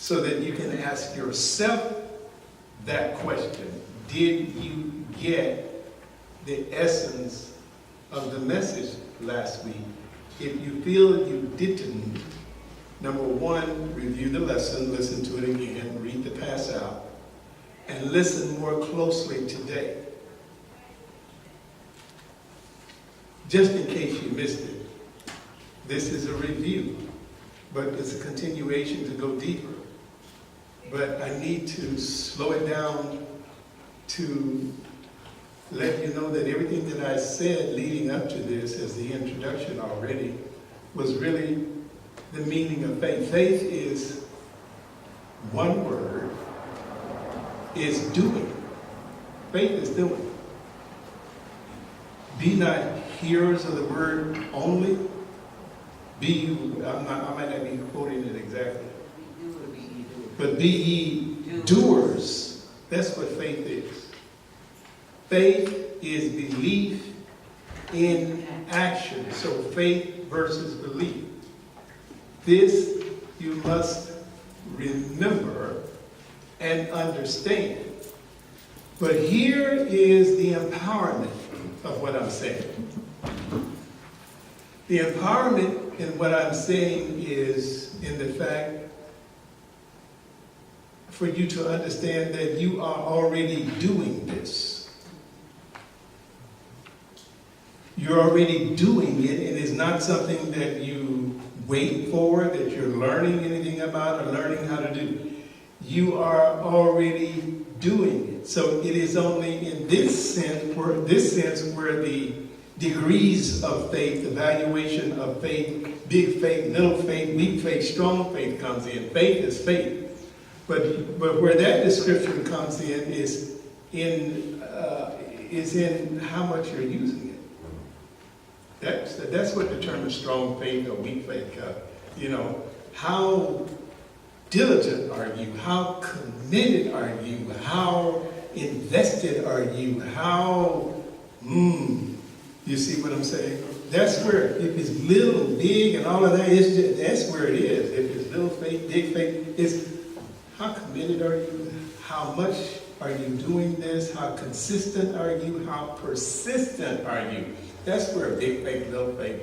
so that you can ask yourself that question. Did you get the essence of the message last week? If you feel you didn't, number one, review the lesson, listen to it again, read the pass out, and listen more closely today. Just in case you missed it, this is a review, but it's a continuation to go deeper. But I need to slow it down to let you know that everything that I said leading up to this as the introduction already was really the meaning of faith. Faith is one word, is doing. Faith is doing. Be not hearers of the word only. I might not be quoting it exactly. But be ye doers. That's what faith is. Faith is belief in action. So faith versus belief. This you must remember and understand. But here is the empowerment of what I'm saying. The empowerment in what I'm saying is in the fact for you to understand that you are already doing this. You're already doing it, and it's not something that you wait for, that you're learning anything about or learning how to do. You are already doing it. So it is only in this sense where the degrees of faith, the valuation of faith, big faith, little faith, weak faith, strong faith comes in. Faith is faith. But where that description comes in is in how much you're using it. That's what determines strong faith or weak faith. How diligent are you? How committed are you? How invested are you? You see what I'm saying? That's where, if it's little, big, and all of that, that's where it is. If it's little faith, big faith, it's how committed are you? How much are you doing this? How consistent are you? How persistent are you? That's where big faith, little faith,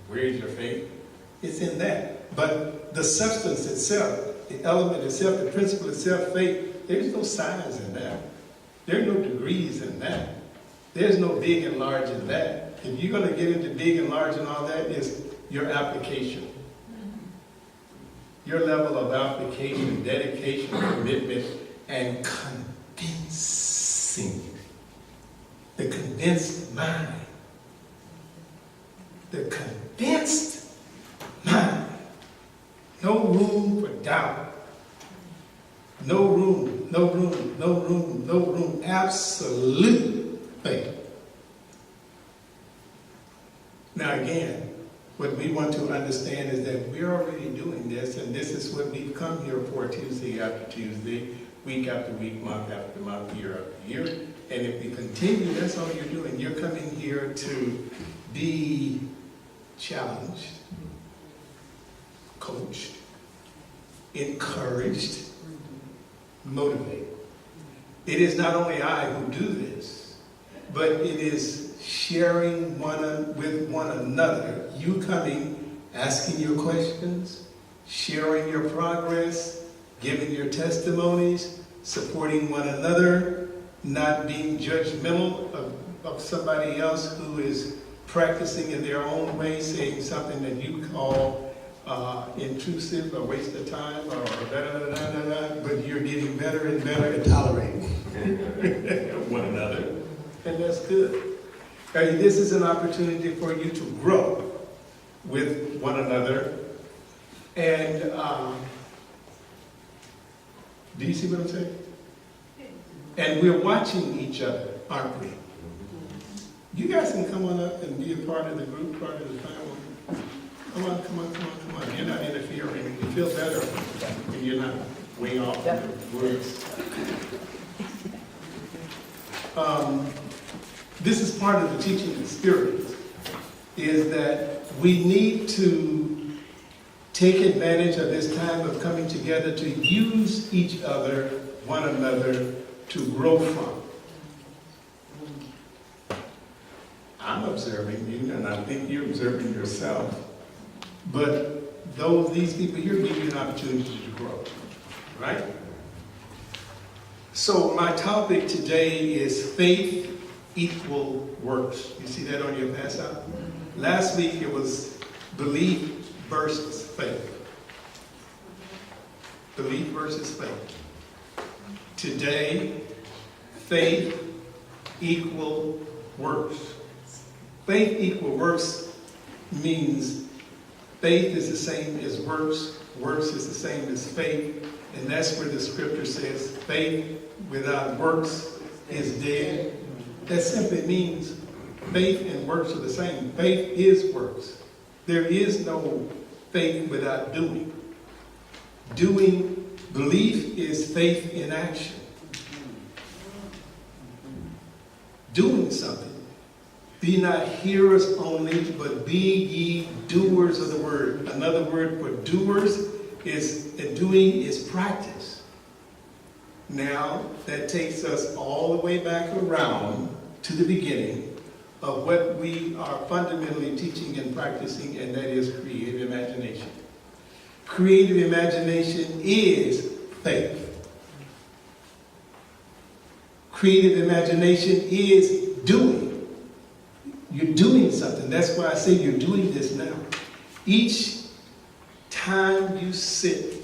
where is your faith? It's in that. But the substance itself, the element itself, the principle itself, faith, there's no size in that. There are no degrees in that. There's no big and large in that. If you're going to get into big and large and all that, is your application. Your level of application, dedication, commitment, and convincing. The convinced mind. The convinced mind. No room for doubt. No room, no room, no room, no room. Absolute faith. Now again, what we want to understand is that we're already doing this, and this is what we've come here for Tuesday after Tuesday, week after week, month after month, year after year. And if we continue, that's all you're doing. You're coming here to be challenged, coached, encouraged, motivated. It is not only I who do this, but it is sharing with one another. You coming, asking your questions, sharing your progress, giving your testimonies, supporting one another, not being judgmental of somebody else who is practicing in their own way, saying something that you call intrusive, a waste of time, or but you're getting better and better at tolerating one another, and that's good. This is an opportunity for you to grow with one another, and do you see what I'm saying? And we're watching each other, aren't we? You guys can come on up and be a part of the group, part of the family. Come on. You're not interfering. You feel better when you're not way off the words. This is part of the teaching experience, is that we need to take advantage of this time of coming together to use each other, one another, to grow from. I'm observing you, and I think you're observing yourself. But these people here give you an opportunity to grow, right? So my topic today is faith equal works. You see that on your pass out? Last week it was belief versus faith. Belief versus faith. Today, faith equal works. Faith equal works means faith is the same as works, works is the same as faith, and that's where the scripture says faith without works is dead. That simply means faith and works are the same. Faith is works. There is no faith without doing. Belief is faith in action. Doing something. Be not hearers only, but be ye doers of the word. Another word for doers is practice. Now, that takes us all the way back around to the beginning of what we are fundamentally teaching and practicing, and that is creative imagination. Creative imagination is faith. Creative imagination is doing. You're doing something. That's why I say you're doing this now. Each time you sit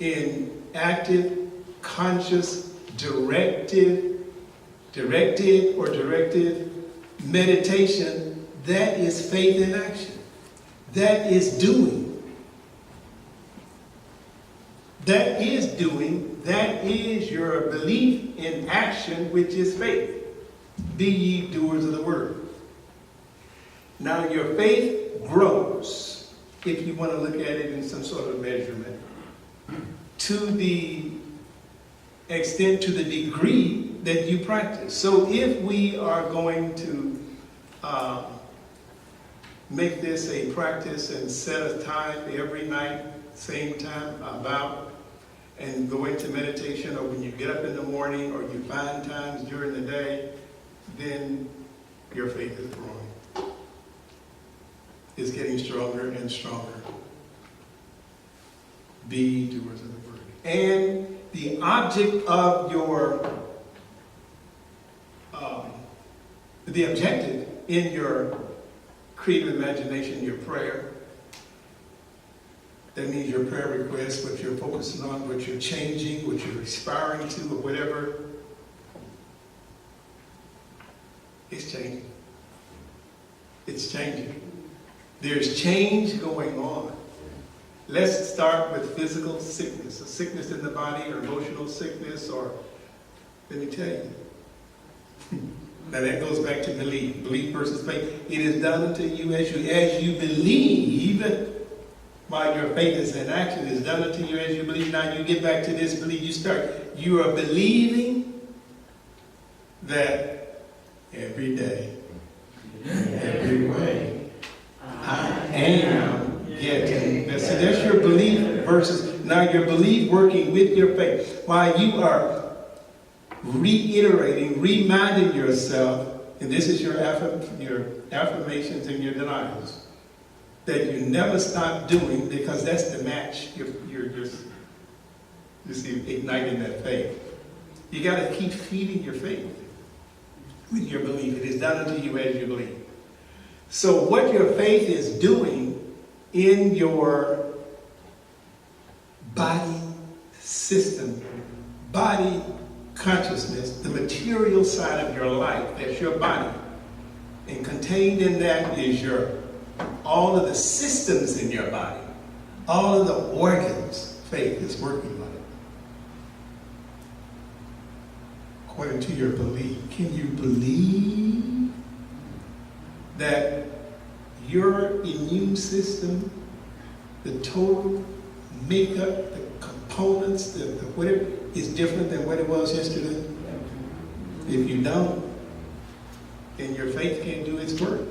in active, conscious, directed meditation, that is faith in action. That is doing. That is doing. That is your belief in action, which is faith. Be ye doers of the word. Now your faith grows, if you want to look at it in some sort of measurement, to the extent, to the degree that you practice. So if we are going to make this a practice and set a time every night, same time, and go into meditation, or when you get up in the morning, or you find times during the day, then your faith is growing. It's getting stronger and stronger. Be doers of the word. And the object of your, the objective in your creative imagination, your prayer, that means your prayer request, what you're focusing on, what you're changing, what you're aspiring to, or whatever, it's changing. It's changing. There's change going on. Let's start with physical sickness, a sickness in the body, or emotional sickness, or, let me tell you. Now that goes back to belief versus faith. It is done unto you as you believe. While your faith is in action, is done unto you as you believe. Now you get back to this belief. You are believing that every day, every way, I am getting better. So that's your belief versus, now your belief working with your faith. While you are reiterating, reminding yourself, and this is your affirmations and your denials, that you never stop doing, because that's the match. You're just igniting that faith. You got to keep feeding your faith with your belief. It is done unto you as you believe. So what your faith is doing in your body system, body consciousness, the material side of your life, that's your body. And contained in that is all of the systems in your body, all of the organs. Faith is working on it. According to your belief. Can you believe that your immune system, the total makeup, the components, the whatever, is different than what it was yesterday? If you don't, then your faith can't do its work.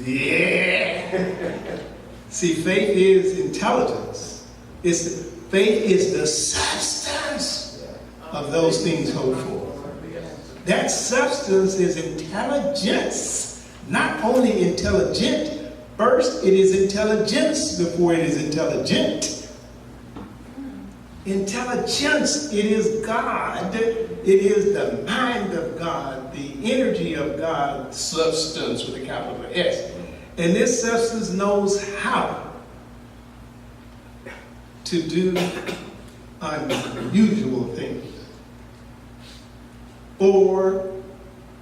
Yeah. See, faith is intelligence. Faith is the substance of those things hoped for. That substance is intelligence. Not only intelligent, first it is intelligence before it is intelligent. Intelligence, it is God. It is the mind of God, the energy of God, substance with a capital S. And this substance knows how to do unusual things for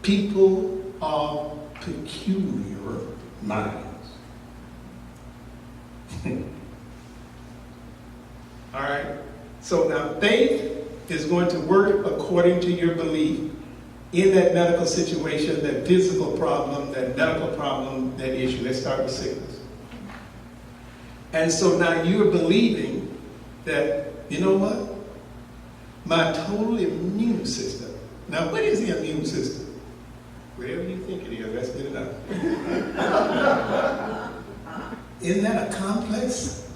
people of peculiar minds. All right? So now faith is going to work according to your belief in that medical situation, that physical problem, that medical problem, that issue. Let's start with sickness. And so now you're believing that, you know what? My total immune system. Now, what is the immune system? Wherever you think it is, that's good enough. Isn't that a complex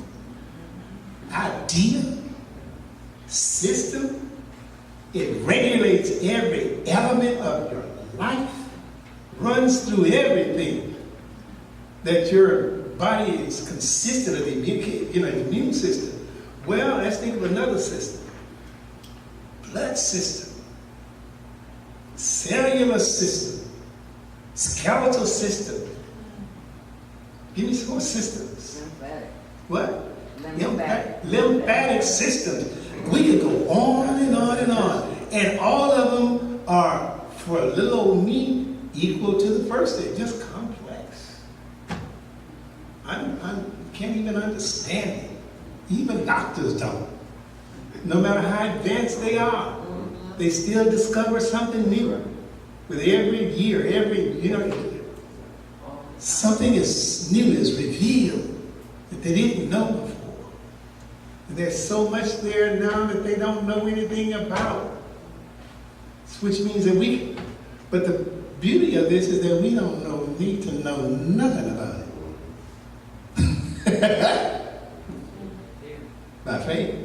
idea? System? It regulates every element of your life, runs through everything, that your body is consistent of the immune system. Well, let's think of another system. Blood system, cellular system, skeletal system. Give me some more systems. Lymphatic. What? Lymphatic. Lymphatic systems. We could go on and on and on. And all of them are, for a little old me, equal to the first thing. Just complex. I can't even understand it. Even doctors don't. No matter how advanced they are, they still discover something new. With every year, something is new is revealed that they didn't know before. And there's so much there now that they don't know anything about. Which means that but the beauty of this is that we don't need to know nothing about it. By faith.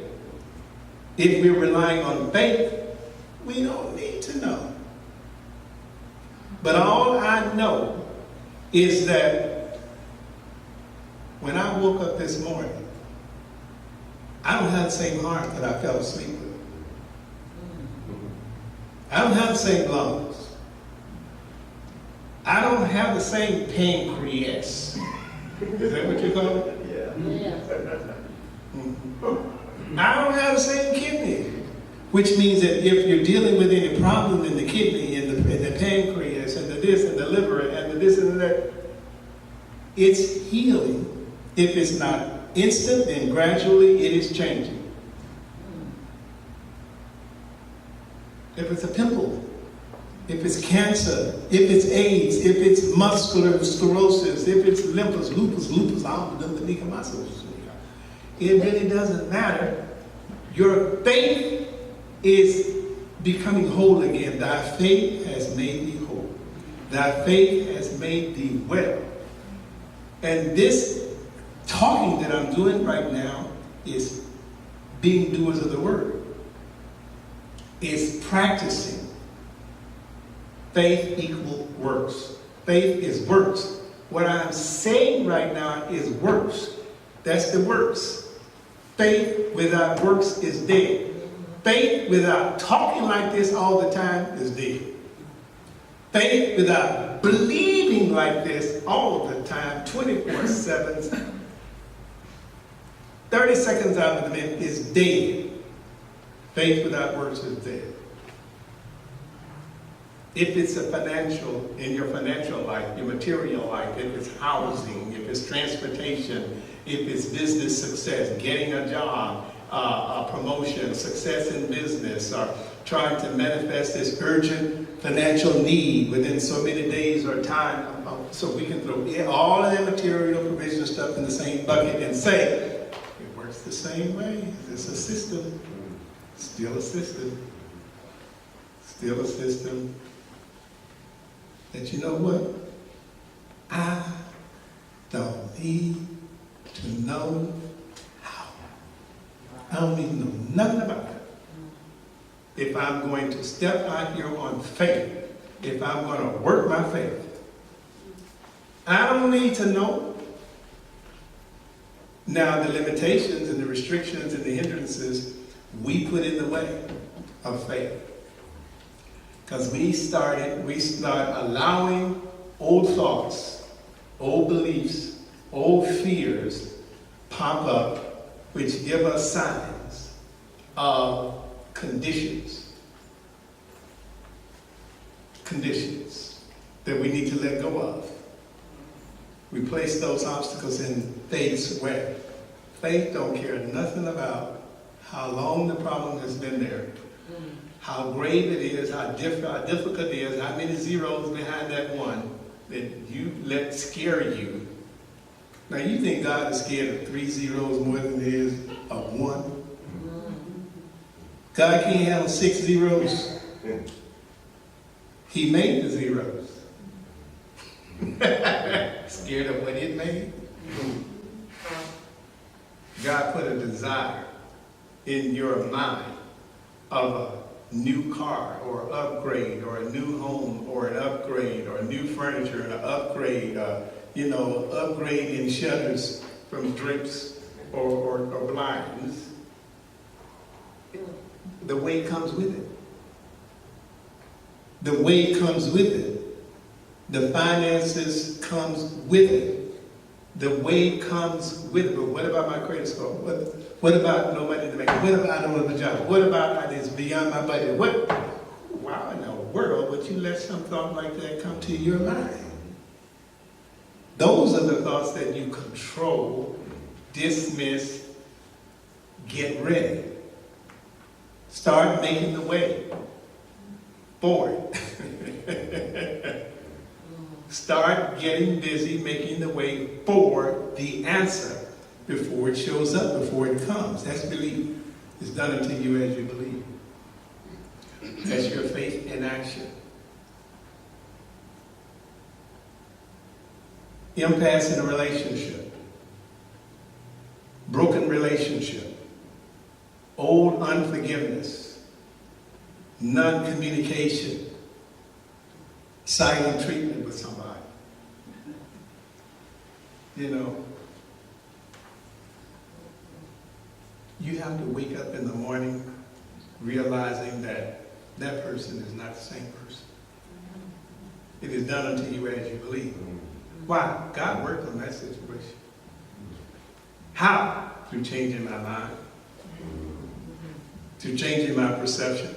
If we're relying on faith, we don't need to know. But all I know is that when I woke up this morning, I don't have the same heart that I fell asleep with. I don't have the same lungs. I don't have the same pancreas. Is that what you call it? Yeah. I don't have the same kidney. Which means that if you're dealing with any problem in the kidney, in the pancreas, and the this, and the liver, and the this, and that, it's healing. If it's not instant, then gradually it is changing. If it's a pimple, if it's cancer, if it's AIDS, if it's muscular sclerosis, if it's lupus, it really doesn't matter. Your faith is becoming whole again. Thy faith has made thee whole. Thy faith has made thee well. And this talking that I'm doing right now is being doers of the word. Is practicing. Faith equals works. Faith is works. What I'm saying right now is works. That's the works. Faith without works is dead. Faith without talking like this all the time is dead. Faith without believing like this all the time, 24/7, 30 seconds out of the minute is dead. Faith without works is dead. If it's in your financial life, your material life, if it's housing, if it's transportation, if it's business success, getting a job, a promotion, success in business, or trying to manifest this urgent financial need within so many days or time, so we can throw all of that material provision stuff in the same bucket and say, it works the same way. It's a system. Still a system. Still a system. That you know what? I don't need to know how. I don't even know nothing about that. If I'm going to step out here on faith, if I'm going to work my faith, I don't need to know. Now, the limitations and the restrictions and the hindrances we put in the way of faith. Because we start allowing old thoughts, old beliefs, old fears pop up, which give us signs of conditions that we need to let go of. We place those obstacles in faith's way. Faith don't care nothing about how long the problem has been there, how grave it is, how difficult it is, how many zeros behind that one that you let scare you. Now you think God is scared of 3 zeros more than he is of 1? God can't handle 6 zeros. He made the zeros. Scared of what it made? God put a desire in your mind of a new car or an upgrade or a new home or an upgrade or new furniture and an upgrade, upgrade in shutters from drapes or blinds. The weight comes with it. The weight comes with it. The finances comes with it. The weight comes with it. But what about my credit score? What about no money to make? What about I don't have a job? What about it's beyond my budget? Wow in the world would you let some thought like that come to your mind? Those are the thoughts that you control, dismiss, get ready. Start making the way forward. Start getting busy making the way for the answer before it shows up, before it comes. That's belief. It's done unto you as you believe. That's your faith in action. Impasse in a relationship. Broken relationship. Old unforgiveness. Non-communication. Silent treatment with somebody. You have to wake up in the morning realizing that that person is not the same person. It is done unto you as you believe. Why? God worked on that situation. How? Through changing my mind. Through changing my perception.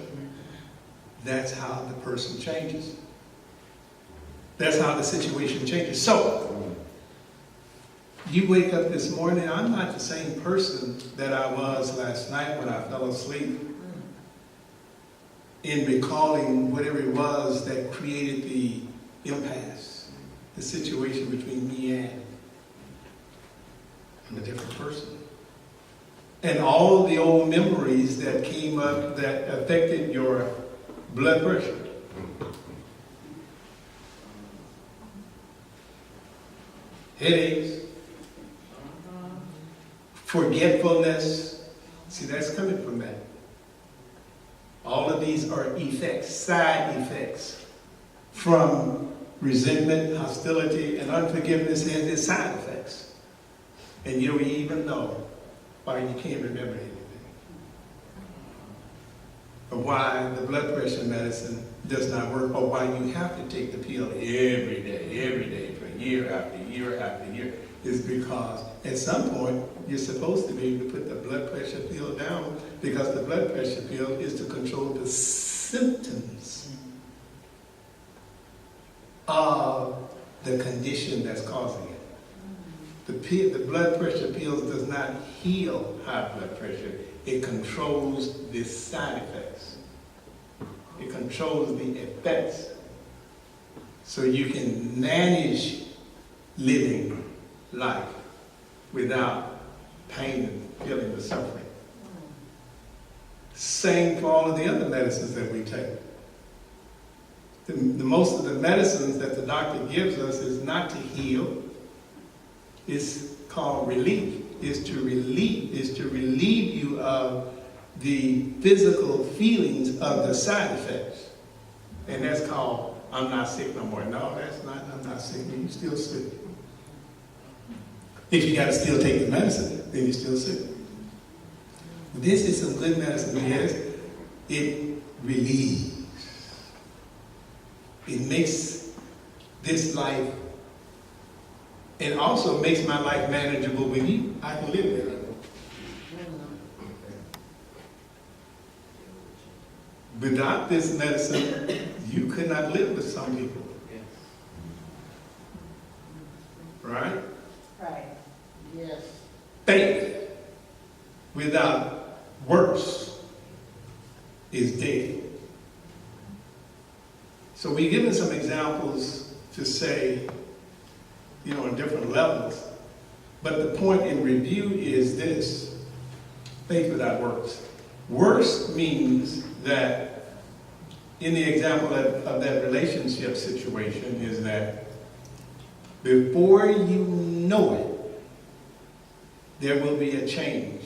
That's how the person changes. That's how the situation changes. So, you wake up this morning, I'm not the same person that I was last night when I fell asleep in recalling whatever it was that created the impasse, the situation between me and I'm a different person. And all the old memories that came up that affected your blood pressure. Headaches, forgetfulness. See, that's coming from that. All of these are effects, side effects from resentment, hostility, and unforgiveness and its side effects. And you don't even know why you can't remember anything. Or why the blood pressure medicine does not work, or why you have to take the pill every day, for year after year after year, is because at some point you're supposed to be able to put the blood pressure pill down, because the blood pressure pill is to control the symptoms of the condition that's causing it. The blood pressure pills does not heal high blood pressure. It controls the side effects. It controls the effects. So you can manage living life without pain and feeling the suffering. Same for all of the other medicines that we take. The most of the medicines that the doctor gives us is not to heal. It's called relief. is to relieve you of the physical feelings of the side effects. And that's called, I'm not sick no more. No, that's not, I'm not sick. You're still sick. If you got to still take the medicine, then you're still sick. This is some good medicine, yes. It relieves. It makes this life, it also makes my life manageable with you. I can live with it. Without this medicine, you could not live with some people. Right? Right. Yes. Faith without works is dead. So we've given some examples to say, in different levels. But the point in review is this: faith without works. Works means that, in the example of that relationship situation, is that before you know it, there will be a change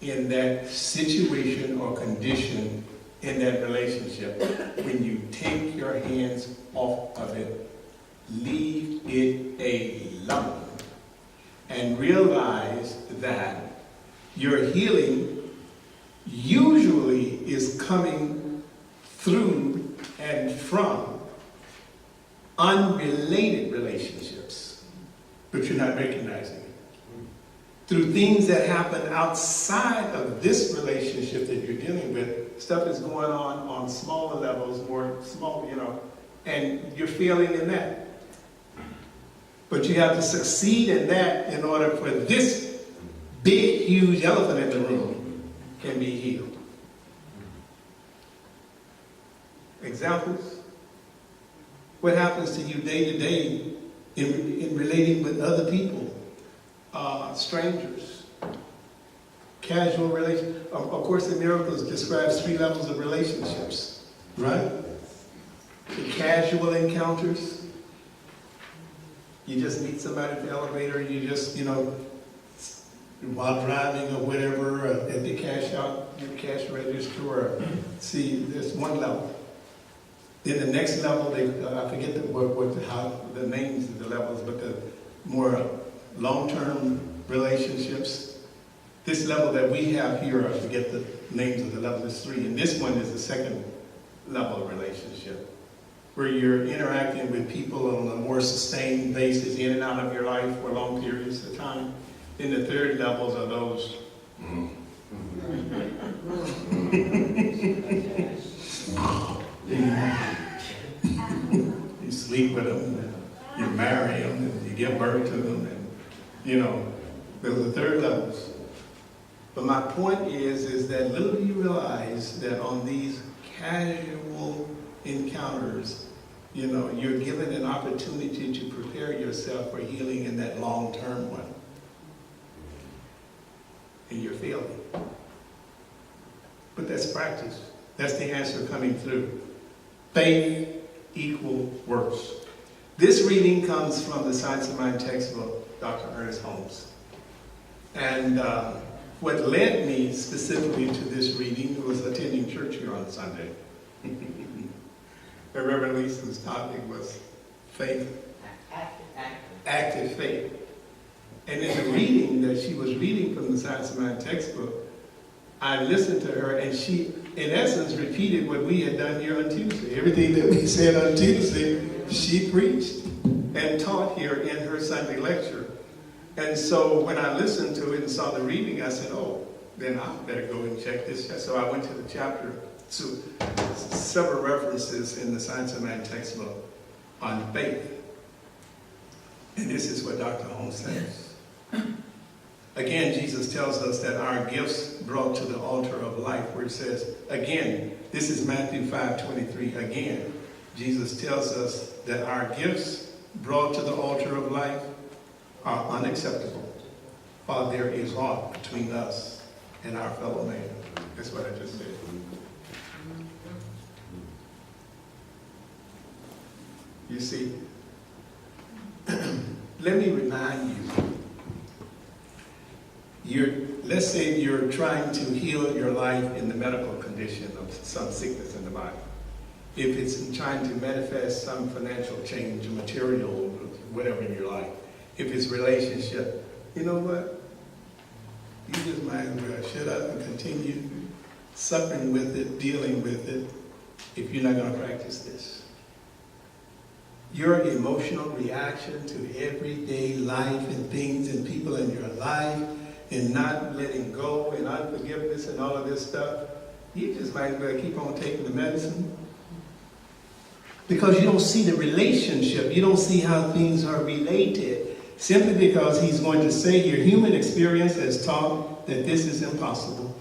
in that situation or condition in that relationship. When you take your hands off of it, leave it alone, and realize that your healing usually is coming through and from unrelated relationships, but you're not recognizing it. Through things that happen outside of this relationship that you're dealing with, stuff is going on smaller levels, more small, and you're failing in that. But you have to succeed in that in order for this big, huge elephant in the room can be healed. Examples? What happens to you day to day in relating with other people? Strangers, casual relations. Of course, the Miracles describes 3 levels of relationships, right? The casual encounters. You just meet somebody at the elevator, you just, while driving or whatever, at the cash register, or see, there's one level. Then the next level, I forget how the names of the levels, but the more long-term relationships. This level that we have here, I forget the names of the level, is 3. And this one is the second level of relationship, where you're interacting with people on a more sustained basis, in and out of your life for long periods of time. Then the third levels are those. You sleep with them, you marry them, and you give birth to them, and those are the third levels. But my point is that little do you realize that on these casual encounters, you're given an opportunity to prepare yourself for healing in that long-term one. And you're failing. But that's practice. That's the answer coming through. Faith equal works. This reading comes from the Science of Mind textbook, Dr. Ernest Holmes. And what led me specifically to this reading was attending church here on Sunday. Reverend Lisa's topic was faith, active faith. And in the reading that she was reading from the Science of Mind textbook, I listened to her, and she, in essence, repeated what we had done here on Tuesday. Everything that we said on Tuesday, she preached and taught here in her Sunday lecture. And so when I listened to it and saw the reading, I said, oh, then I better go and check this. So I went to the chapter, so several references in the Science of Man textbook on faith. And this is what Dr. Holmes says. Again, Jesus tells us that our gifts brought to the altar of life, where it says, again, this is Matthew 5:23. Again, Jesus tells us that our gifts brought to the altar of life are unacceptable, for there is aught between us and our fellow man. That's what I just said. You see, let me remind you let's say you're trying to heal your life in the medical condition of some sickness in the body. If it's trying to manifest some financial change, material, whatever in your life. If it's relationship, you know what? You just might as well shut up and continue suffering with it, dealing with it, if you're not going to practice this. Your emotional reaction to everyday life and things and people in your life and not letting go and unforgiveness and all of this stuff, you just might as well keep on taking the medicine. Because you don't see the relationship. You don't see how things are related. Simply because he's going to say your human experience has taught that this is impossible.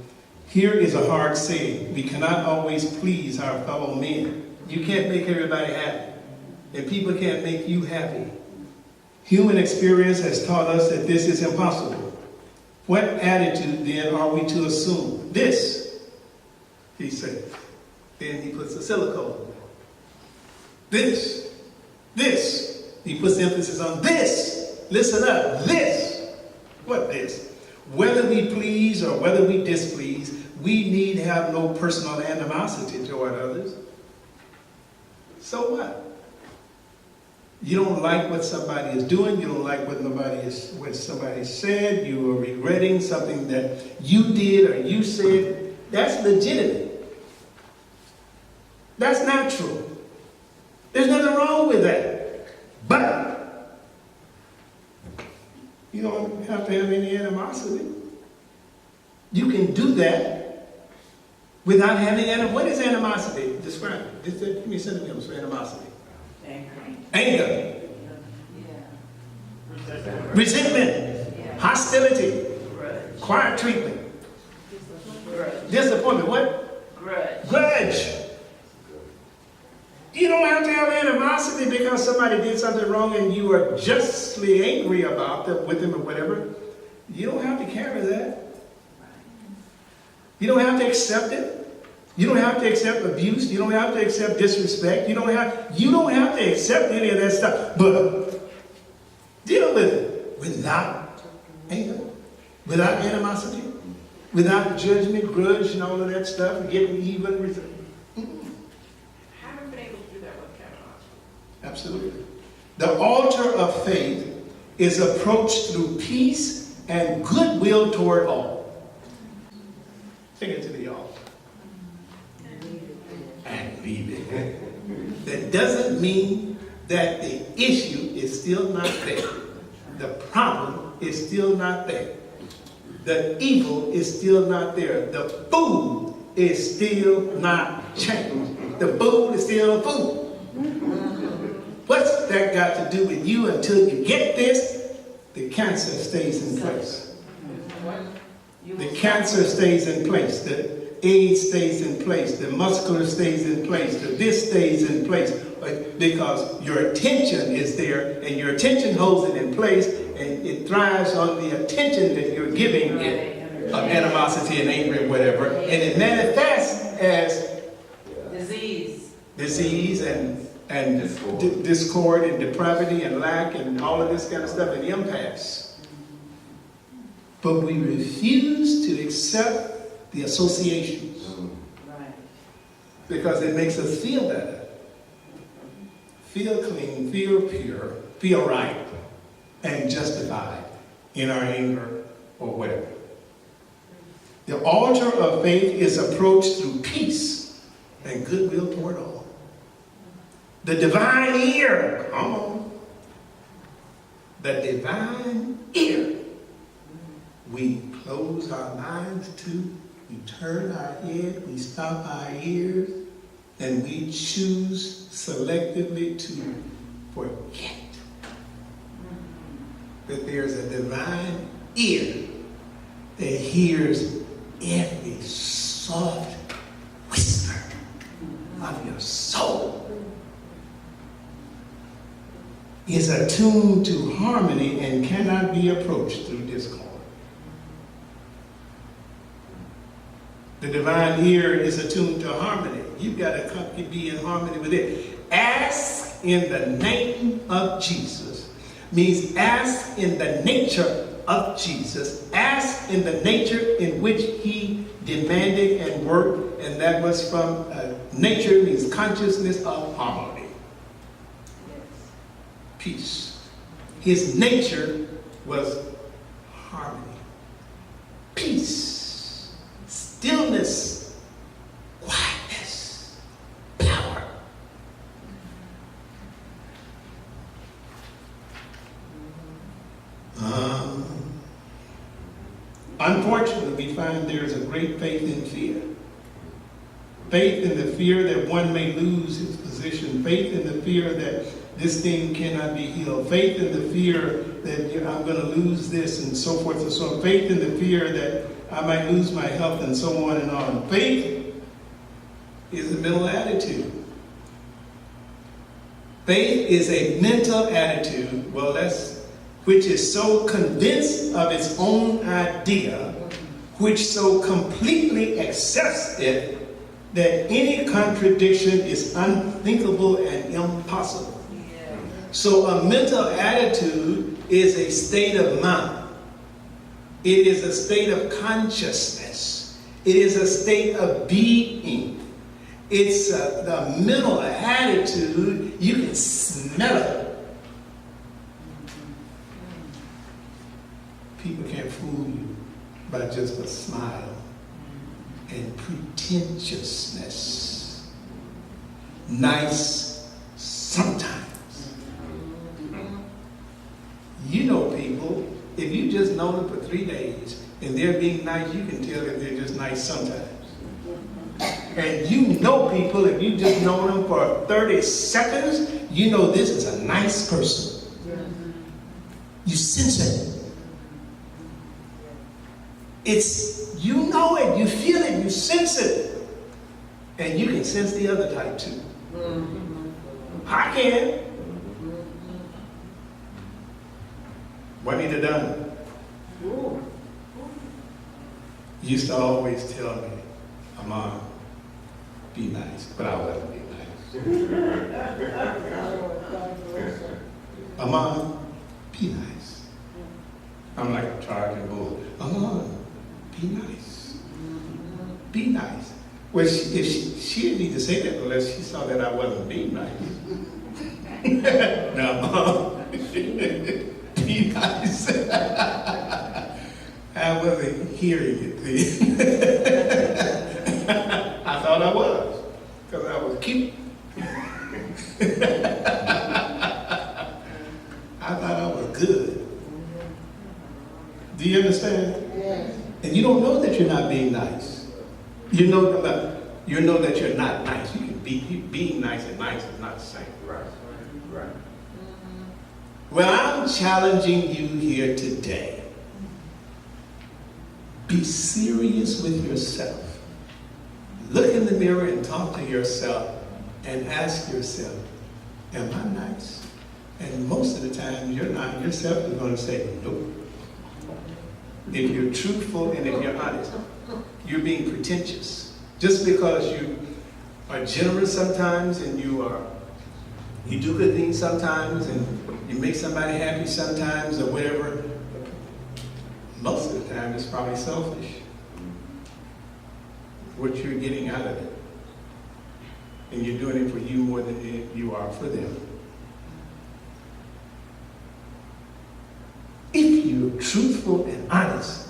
Here is a hard saying. We cannot always please our fellow men. You can't make everybody happy. And people can't make you happy. Human experience has taught us that this is impossible. What attitude then are we to assume? This, he said. Then he puts a silicone. This. He puts emphasis on this. Listen up. This. What this? Whether we please or whether we displease, we need have no personal animosity toward others. So what? You don't like what somebody is doing. You don't like what somebody said. You are regretting something that you did or you said. That's legitimate. That's natural. There's nothing wrong with that. But you don't have to have any animosity. You can do that without having animosity. What is animosity? Describe it. Give me synonyms for animosity. Anger. Resentment. Hostility. Quiet treatment. Disappointment. What? Grudge. You don't have to have animosity because somebody did something wrong and you are justly angry about them, with them or whatever. You don't have to carry that. You don't have to accept it. You don't have to accept abuse. You don't have to accept disrespect. You don't have to accept any of that stuff. But deal with it without anger, without animosity, without judgment, grudge, and all of that stuff, getting even. Haven't been able to do that with Kavanaugh. Absolutely. The altar of faith is approached through peace and goodwill toward all. Take it to the altar. And leave it. That doesn't mean that the issue is still not there. The problem is still not there. The evil is still not there. The food is still not changed. The food is still food. What's that got to do with you until you get this? The cancer stays in place. The cancer stays in place. The AIDS stays in place. The muscular stays in place. The this stays in place. Because your attention is there, and your attention holds it in place, and it thrives on the attention that you're giving it of animosity and anger and whatever, and it manifests as disease and discord and depravity and lack and all of this kind of stuff and impasse. But we refuse to accept the associations because it makes us feel better, feel clean, feel pure, feel right, and justified in our anger or whatever. The altar of faith is approached through peace and goodwill toward all. The divine ear, come on. The divine ear. We close our minds to, we turn our head, we stop our ears, and we choose selectively to forget that there's a divine ear that hears every soft whisper of your soul. Is attuned to harmony and cannot be approached through discord. The divine ear is attuned to harmony. You've got to be in harmony with it. Ask in the name of Jesus means ask in the nature of Jesus. Ask in the nature in which he demanded and worked, and that was from nature means consciousness of harmony. Peace. His nature was harmony. Peace. Stillness. Quietness. Power. Unfortunately, we find there is a great faith in fear. Faith in the fear that one may lose his position. Faith in the fear that this thing cannot be healed. Faith in the fear that I'm going to lose this and so forth and so on. Faith in the fear that I might lose my health and so on and on. Faith is a mental attitude. Faith is a mental attitude, which is so convinced of its own idea, which so completely accepts it, that any contradiction is unthinkable and impossible. Yeah. So a mental attitude is a state of mind. It is a state of consciousness. It is a state of being. It's the mental attitude. You can smell it. People can't fool you by just a smile and pretentiousness. Nice sometimes. You know people, if you just know them for 3 days and they're being nice, you can tell that they're just nice sometimes. And you know people, if you just know them for 30 seconds, you know this is a nice person. You sense it. You know it, you feel it, you sense it. And you can sense the other type too. I can. Juanita Dunn used to always tell me, Amon, be nice, but I wasn't be nice. Amon, be nice. I'm like a charging bull. Amon, be nice. Be nice. Well, she didn't need to say that unless she saw that I wasn't being nice. Now, Mom, be nice. I wasn't hearing it then. I thought I was, because I was cute. I thought I was good. Do you understand? Yes. And you don't know that you're not being nice. You know that you're not nice. You can being nice and nice is not the same. Right. Well, I'm challenging you here today. Be serious with yourself. Look in the mirror and talk to yourself and ask yourself, am I nice? And most of the time, you're not. Yourself is going to say, nope. If you're truthful and if you're honest, you're being pretentious. Just because you are generous sometimes and you do good things sometimes and you make somebody happy sometimes or whatever, most of the time it's probably selfish. What you're getting out of it. And you're doing it for you more than you are for them. If you're truthful and honest.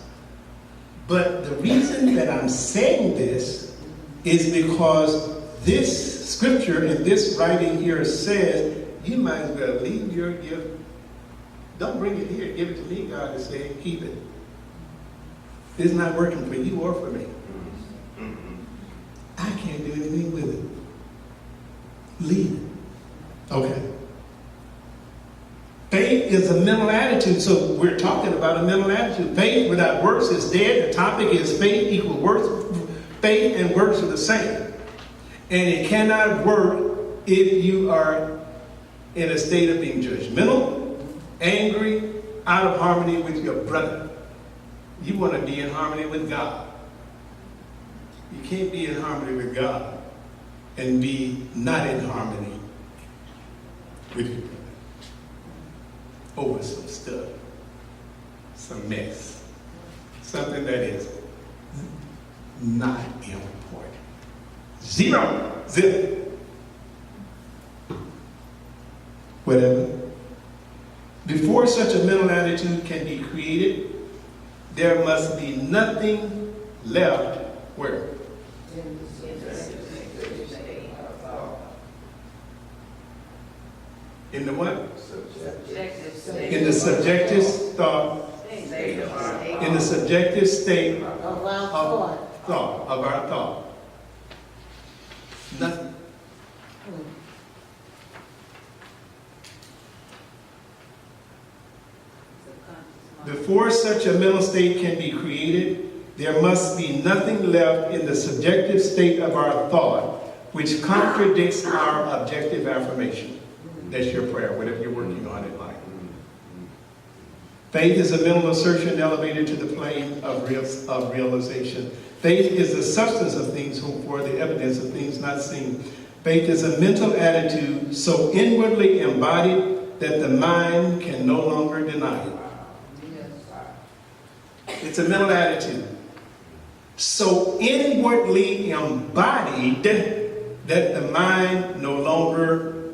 But the reason that I'm saying this is because this scripture and this writing here says you might as well leave your gift. Don't bring it here. Give it to me, God is saying, keep it. It's not working for you or for me. I can't do anything with it. Leave it. Okay. Faith is a mental attitude, so we're talking about a mental attitude. Faith without works is dead. The topic is faith equals works. Faith and works are the same. And it cannot work if you are in a state of being judgmental, angry, out of harmony with your brother. You want to be in harmony with God. You can't be in harmony with God and be not in harmony with your brother. Over some stuff, some mess, something that is not important. Zero. Zip. Whatever. Before such a mental attitude can be created, there must be nothing left where? In the what? In the subjective thought. In the subjective state Of our thought. of our thought. Nothing. Before such a mental state can be created, there must be nothing left in the subjective state of our thought which contradicts our objective affirmation. That's your prayer, whatever you're working on in life. Faith is a mental assertion elevated to the plane of realization. Faith is the substance of things hoped for, the evidence of things not seen. Faith is a mental attitude so inwardly embodied that the mind can no longer deny it. It's a mental attitude so inwardly embodied that the mind no longer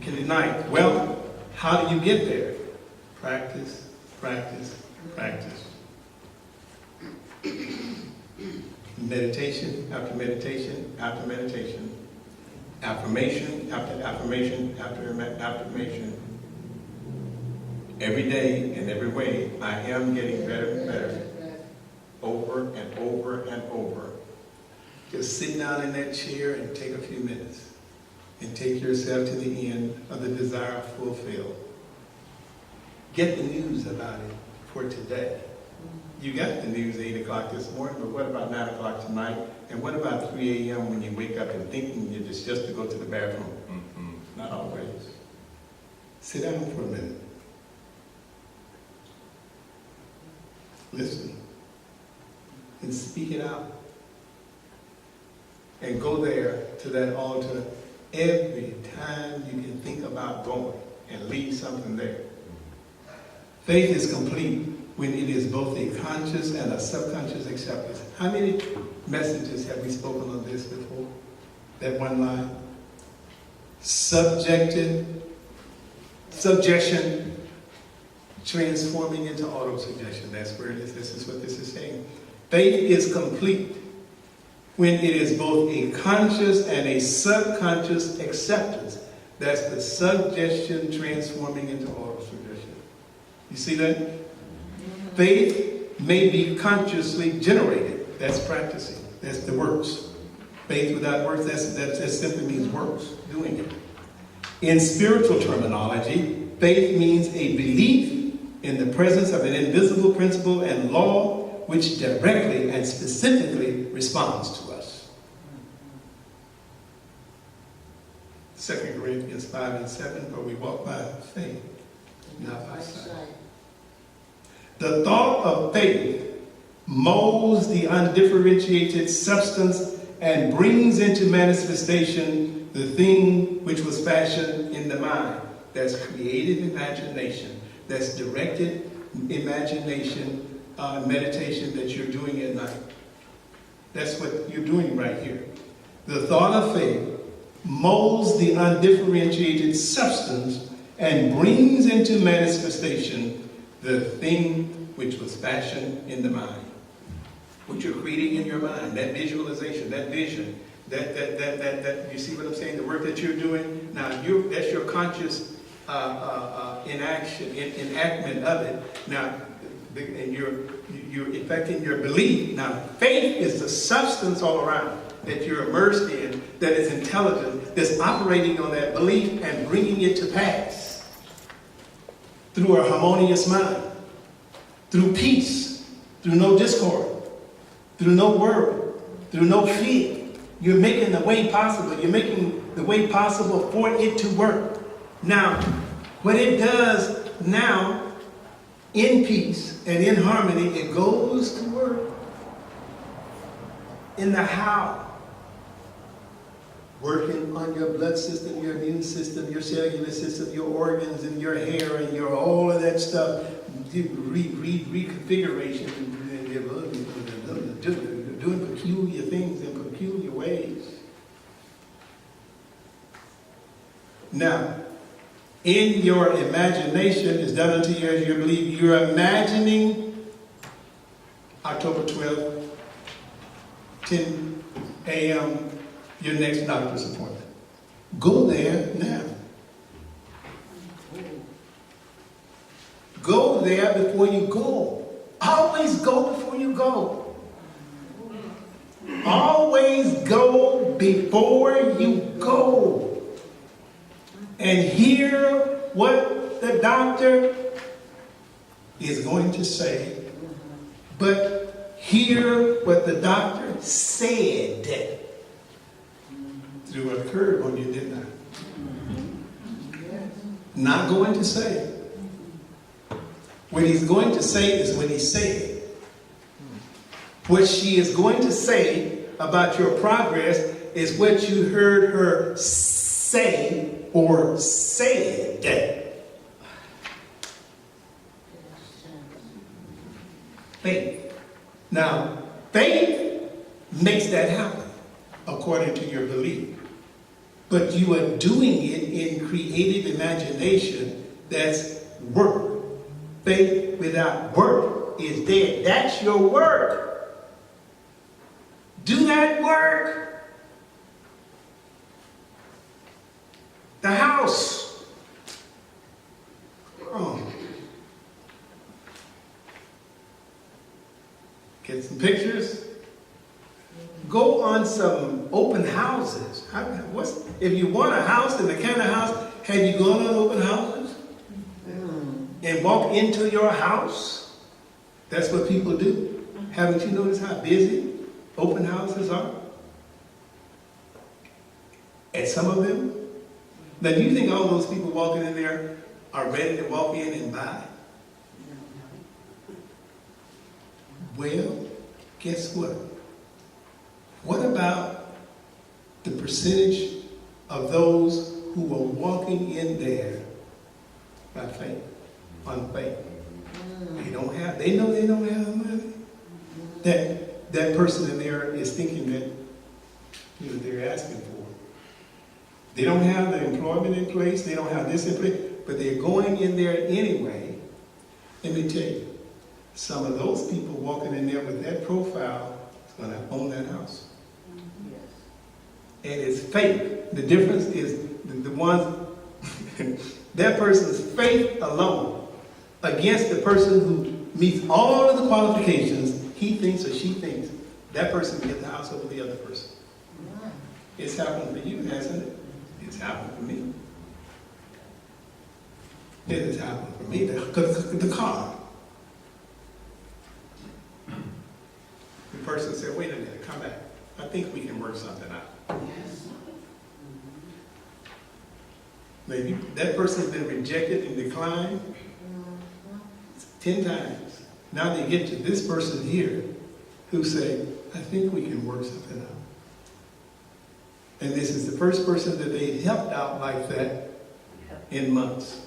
can deny it. Well, how do you get there? Practice, practice, practice. Meditation after meditation after meditation. Affirmation after affirmation after affirmation. Every day in every way, I am getting better and better. Over and over and over. Just sit down in that chair and take a few minutes. And take yourself to the end of the desire fulfilled. Get the news about it for today. You got the news 8 o'clock this morning, but what about 9 o'clock tonight? And what about 3 a.m. when you wake up and thinking you're just to go to the bathroom? Not always. Sit down for a minute. Listen. And speak it out. And go there to that altar every time you can think about going and leave something there. Faith is complete when it is both a conscious and a subconscious acceptance. How many messages have we spoken on this before? That one line? Suggestion, transforming into auto-suggestion. That's where it is. This is what this is saying. Faith is complete when it is both a conscious and a subconscious acceptance. That's the suggestion transforming into auto-suggestion. You see that? Faith may be consciously generated. That's practicing. That's the works. Faith without works, that simply means works, doing it. In spiritual terminology, faith means a belief in the presence of an invisible principle and law which directly and specifically responds to us. 2 Corinthians 5 and 7, for we walk by faith, not by sight. The thought of faith molds the undifferentiated substance and brings into manifestation the thing which was fashioned in the mind. That's creative imagination. That's directed imagination, meditation that you're doing at night. That's what you're doing right here. The thought of faith molds the undifferentiated substance and brings into manifestation the thing which was fashioned in the mind. What you're creating in your mind, that visualization, that vision, that you see what I'm saying? The work that you're doing, now that's your conscious enactment of it. Now, and you're affecting your belief. Now, faith is the substance all around that you're immersed in, that is intelligent, that's operating on that belief and bringing it to pass through a harmonious mind, through peace, through no discord, through no worry, through no fear. You're making the way possible. You're making the way possible for it to work. Now, what it does now, in peace and in harmony, it goes to work in the how. Working on your blood system, your immune system, your cellular system, your organs and your hair and your all of that stuff. reconfiguration, and doing peculiar things in peculiar ways. Now, in your imagination is done unto you as you believe. You're imagining October 12th, 10 a.m., your next doctor's appointment. Go there now. Go there before you go. Always go before you go. Always go before you go. And hear what the doctor is going to say. But hear what the doctor said. Threw a curve on you, didn't I? Not going to say. What he's going to say is what he said. What she is going to say about your progress is what you heard her say or said. Faith. Now, faith makes that happen according to your belief. But you are doing it in creative imagination. That's work. Faith without work is dead. That's your work. Do that work. The house. Get some pictures. Go on some open houses. If you want a house, and the kind of house, have you gone on open houses? And walk into your house? That's what people do. Haven't you noticed how busy open houses are? And some of them? Now, do you think all those people walking in there are ready to walk in and buy? Well, guess what? What about the percentage of those who are walking in there by faith? On faith. They know they don't have the money. That person in there is thinking that they're asking for. They don't have the employment in place, they don't have this in place, but they're going in there anyway. Let me tell you, some of those people walking in there with that profile is going to own that house. And it's faith. The difference is the ones that person's faith alone against the person who meets all of the qualifications he thinks or she thinks, that person can get the house over the other person. It's happened for you, hasn't it? It's happened for me. It has happened for me. The car. The person said, wait a minute, come back. I think we can work something out. Maybe that person's been rejected and declined 10 times. Now they get to this person here who say, I think we can work something out. And this is the first person that they helped out like that in months.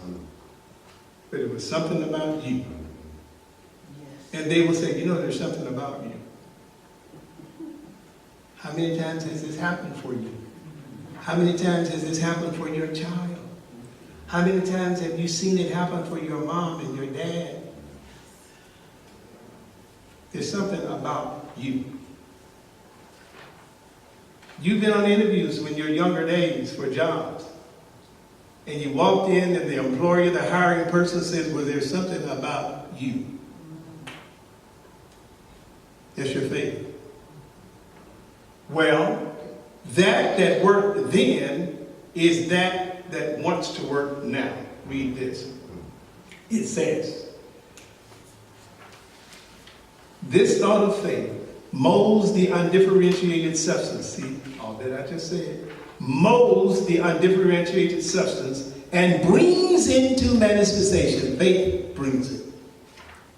But it was something about you. And they will say, there's something about you. How many times has this happened for you? How many times has this happened for your child? How many times have you seen it happen for your mom and your dad? There's something about you. You've been on interviews in your younger days for jobs. And you walked in and the employer, the hiring person says, well, there's something about you. That's your faith. Well, that worked then is that wants to work now. Read this. It says, this thought of faith molds the undifferentiated substance. See, all that I just said. Molds the undifferentiated substance and brings into manifestation. Faith brings it.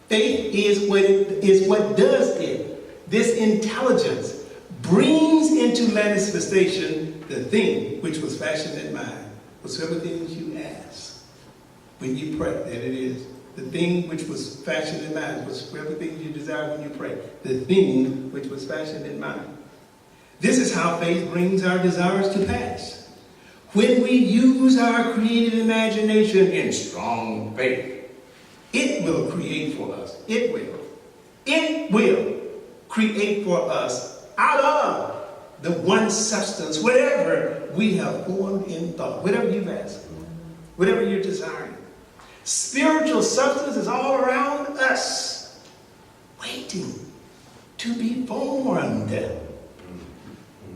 Faith is what does it. This intelligence brings into manifestation the thing which was fashioned in mind. Whatsoever things you ask when you pray, that it is The thing which was fashioned in mind was everything you desire when you pray. The thing which was fashioned in mind. This is how faith brings our desires to pass. When we use our creative imagination in strong faith, it will create for us. It will. It will create for us out of the one substance, whatever we have formed in thought, whatever you've asked for, whatever you're desiring. Spiritual substance is all around us, waiting to be formed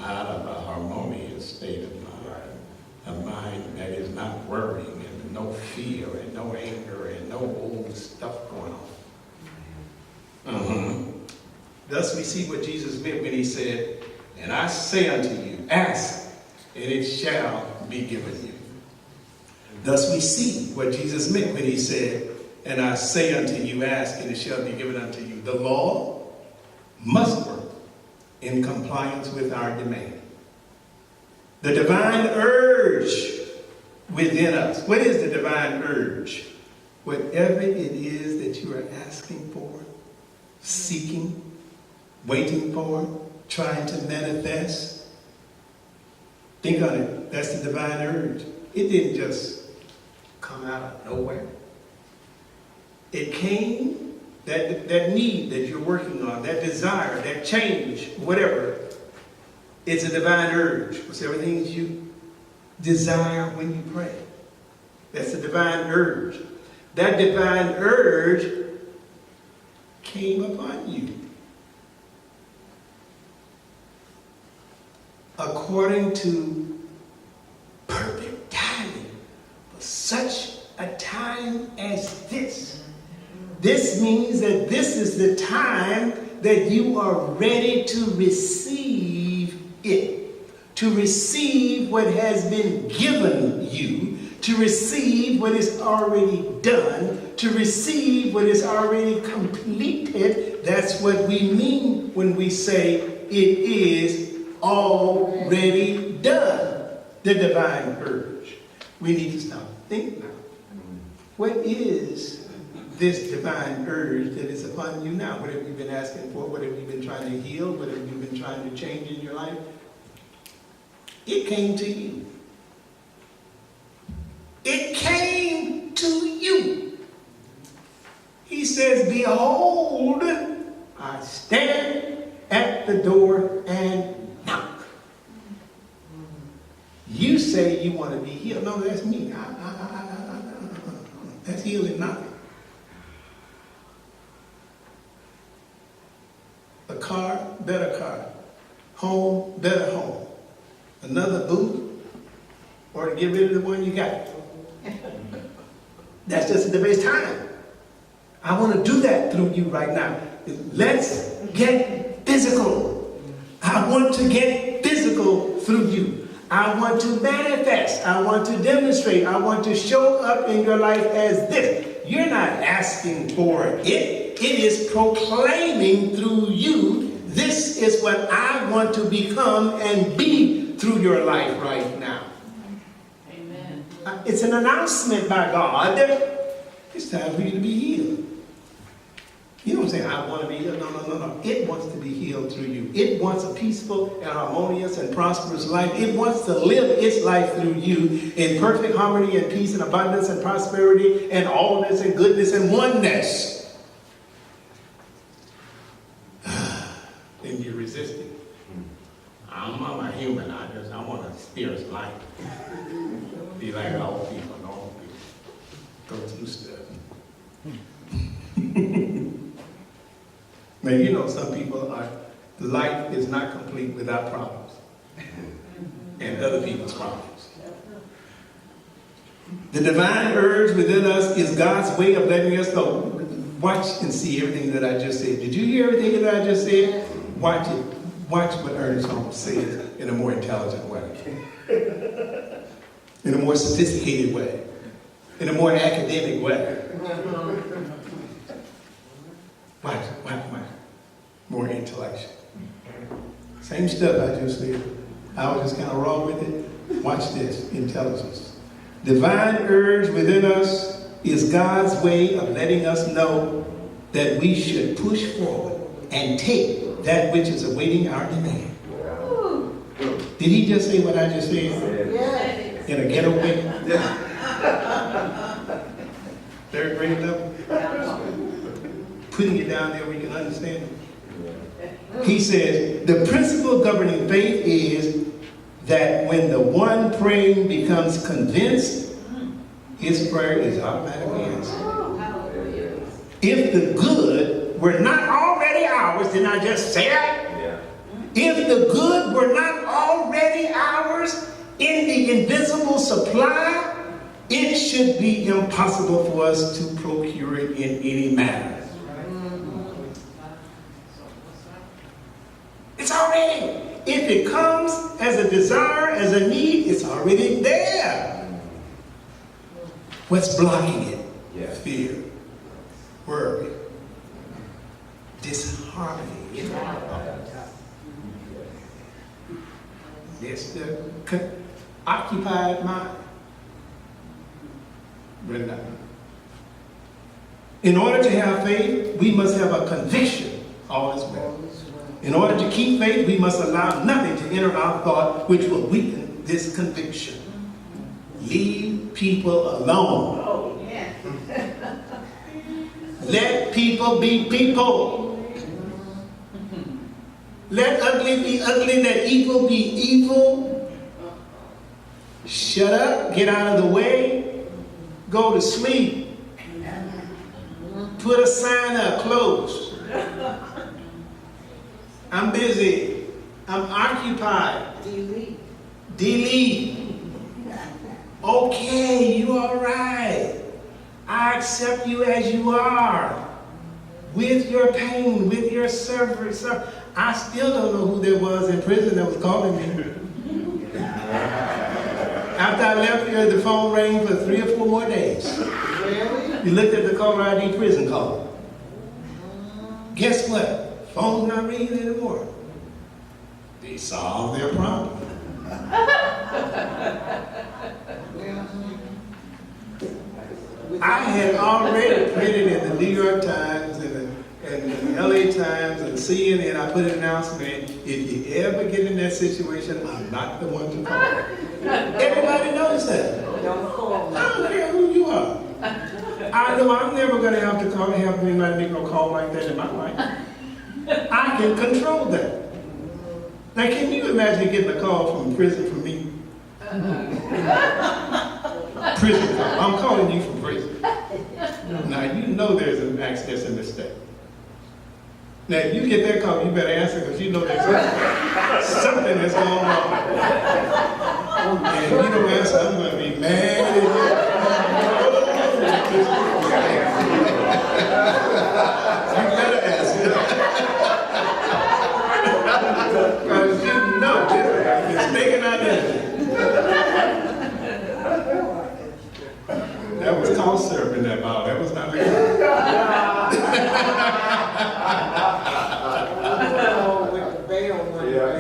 out of a harmonious state of mind, a mind that is not worrying and no fear and no anger and no old stuff going on. Thus we see what Jesus meant when he said, and I say unto you, ask, and it shall be given you. Thus we see what Jesus meant when he said, and I say unto you, ask, and it shall be given unto you. The law must work in compliance with our demand. The divine urge within us. What is the divine urge? Whatever it is that you are asking for, seeking, waiting for, trying to manifest. Think on it. That's the divine urge. It didn't just come out of nowhere. It came, that need that you're working on, that desire, that change, whatever. It's a divine urge. It's everything you desire when you pray. That's the divine urge. That divine urge came upon you according to perfect timing for such a time as this. This means that this is the time that you are ready to receive it, to receive what has been given you, to receive what is already done, to receive what is already completed. That's what we mean when we say it is already done. The divine urge. We need to stop thinking now. What is this divine urge that is upon you now? What have you been asking for? What have you been trying to heal? What have you been trying to change in your life? It came to you. It came to you. He says, behold, I stand at the door and knock. You say you want to be healed. No, that's me. That's healing nothing. A car, better car. Home, better home. Another booth, or to get rid of the one you got. That's just the best time. I want to do that through you right now. Let's get physical. I want to get physical through you. I want to manifest. I want to demonstrate. I want to show up in your life as this. You're not asking for it. It is proclaiming through you, this is what I want to become and be through your life right now. Amen. It's an announcement by God. It's time for you to be healed. You don't say, I want to be healed. No. It wants to be healed through you. It wants a peaceful and harmonious and prosperous life. It wants to live its life through you in perfect harmony and peace and abundance and prosperity and allness and goodness and oneness. And you're resisting. I'm a human. I want to experience life. Be like all people, normal people. Go through stuff. Man, you know some people life is not complete without problems. And other people's problems. The divine urge within us is God's way of letting us know. Watch and see everything that I just said. Did you hear everything that I just said? Watch it. Watch what Ernest Holmes says in a more intelligent way. In a more sophisticated way. In a more academic way. Watch. More intellectual. Same stuff I just said. I was just kind of raw with it. Watch this. Intelligence. Divine urge within us is God's way of letting us know that we should push forward and take that which is awaiting our demand. Did he just say what I just said? Yes. In a ghetto way? Third grade level? Putting it down there where you can understand it. He says, the principle governing faith is that when the one praying becomes convinced, his prayer is automatically answered. If the good were not already ours, didn't I just say it? If the good were not already ours in the invisible supply, it should be impossible for us to procure it in any manner. It's already. If it comes as a desire, as a need, it's already there. What's blocking it? Fear, worry, disharmony. It's the occupied mind. In order to have faith, we must have a conviction. All is well. In order to keep faith, we must allow nothing to enter our thought which will weaken this conviction. Leave people alone. Oh, yeah. Let people be people. Let ugly be ugly, let evil be evil. Shut up, get out of the way, go to sleep. Put a sign up, close. I'm busy. I'm occupied. Delete. Okay, you all right. I accept you as you are. With your pain, with your suffering. I still don't know who there was in prison that was calling me. After I left here, the phone rang for 3 or 4 more days. Really? You looked at the caller ID prison call. Guess what? Phone's not ringing anymore. They solved their problem. I had already printed in the New York Times and the LA Times and CNN, I put an announcement, if you ever get in that situation, I'm not the one to call. Everybody knows that. Don't call me. I don't care who you are. I know I'm never going to have to have anybody make no call like that in my life. I can control that. Now, can you imagine getting a call from prison from me? Prison call. I'm calling you from prison. Now, you know there's an access and mistake. Now, if you get that call, you better answer because you know there's something that's going on. And if you don't answer, I'm going to be mad at you. You better answer. Because you know it's making identity. That was called syrup in that bottle. That was not legal.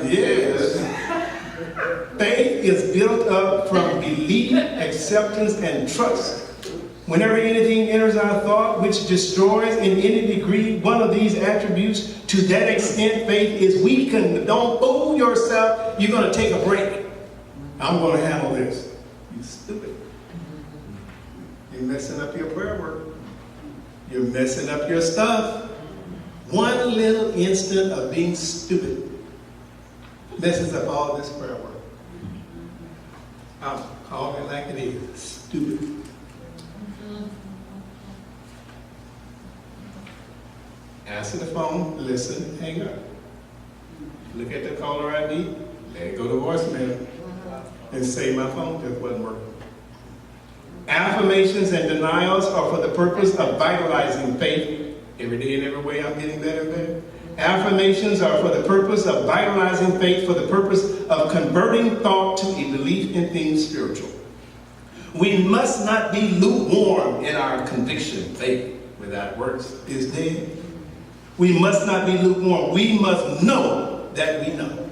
Yes. Faith is built up from belief, acceptance, and trust. Whenever anything enters our thought which destroys in any degree one of these attributes, to that extent faith is weakened. Don't fool yourself. You're going to take a break. I'm going to handle this. You stupid. You're messing up your prayer work. You're messing up your stuff. One little instant of being stupid messes up all this prayer work. I'm calling it like it is. Stupid. Answer the phone, listen, hang up. Look at the caller ID, let it go to voicemail, and say my phone just wasn't working. Affirmations and denials are for the purpose of vitalizing faith. Every day and every way I'm getting better and better. Affirmations are for the purpose of vitalizing faith, for the purpose of converting thought to a belief in things spiritual. We must not be lukewarm in our conviction. Faith without works is dead. We must not be lukewarm. We must know that we know.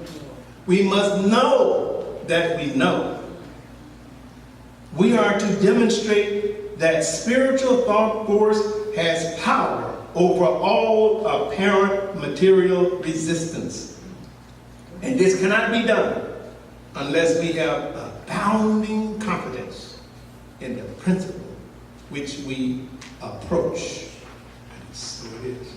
We must know that we know. We are to demonstrate that spiritual thought force has power over all apparent material resistance. And this cannot be done unless we have abounding confidence in the principle which we approach. And so it is.